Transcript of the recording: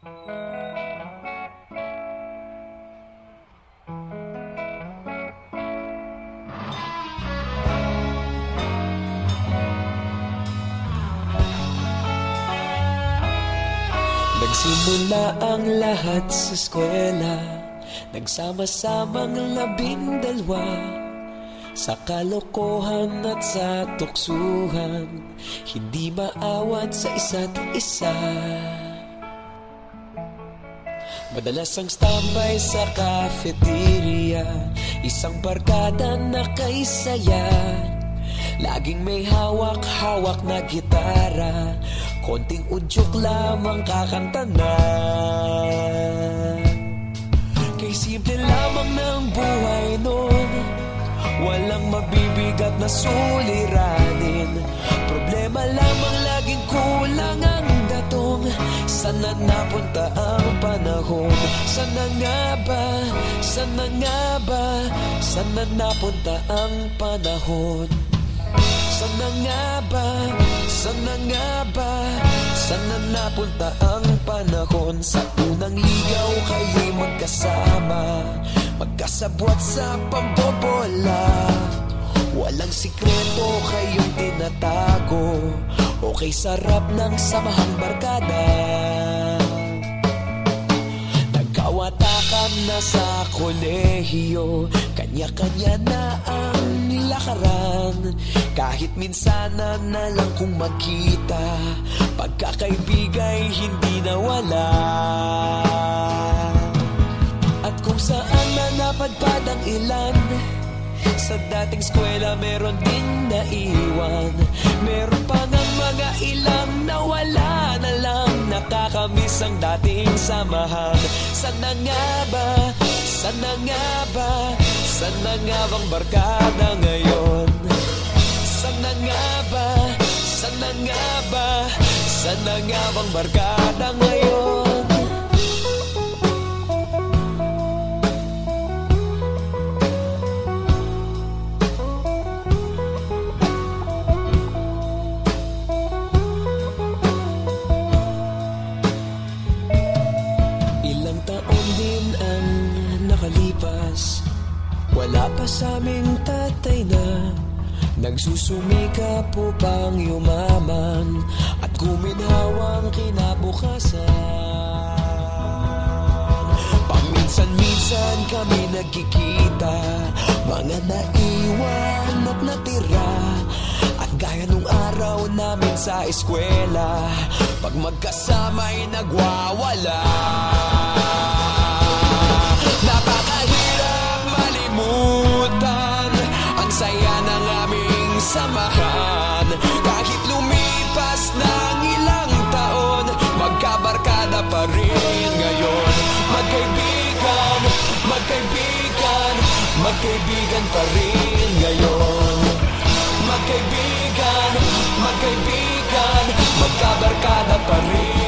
Nagsimula ang lahat sa eskwela, nagsama-samang 12 sa kalokohan at sa tuksuhan, hindi maawat sa isa't isa. Madalas ang standby sa cafeteria, isang barkada na kay saya. Laging may hawak-hawak na gitara, konting udyok lamang kakanta na. Kay simple lamang ng buhay nun, walang mabibigat na suliranin. Problema lamang laging kulang ang datong. Sana napunta ang panahon? Sana nga ba? Sana nga ba? Sana napunta ang panahon? Sana nga ba? Sana nga ba? Sana napunta ang panahon? Sa unang ligaw kayo'y magkasama, magkasabwat sa pambobola. Walang sikreto kayong tinatago, okay sarap ng samahang barkada. Nagkawatakan na sa kolehiyo, kanya-kanya na ang lakaran. Kahit minsanan na lang kung magkita, pagkakaibigay hindi nawala. At kung saan na napadpad ang ilan, sa dating eskwela meron ding naiwan. Meron pa ng mga ilang nawala na lang, nakakamiss ang dating samahan. Sana nga ba? Sana nga ba? Sana nga bang barkada ngayon? Sana nga ba? Sana nga ba? Sana nga bang barkada ngayon? Ilang taon din ang nakalipas, wala pa sa aming tatay na nagsusumikap upang yumaman at guminhawang kinabukasan. Paminsan-minsan kami nagkikita, mga naiwan at natira. At gaya nung araw namin sa eskwela, pag magkasama'y nagwawala. Napakahirap malimutan ang saya ng aming samahan. Kahit lumipas ng ilang taon, magkabarkada pa rin ngayon. Magkaibigan, magkaibigan, magkaibigan pa rin ngayon. Magkaibigan, magkaibigan, magkabarkada pa rin.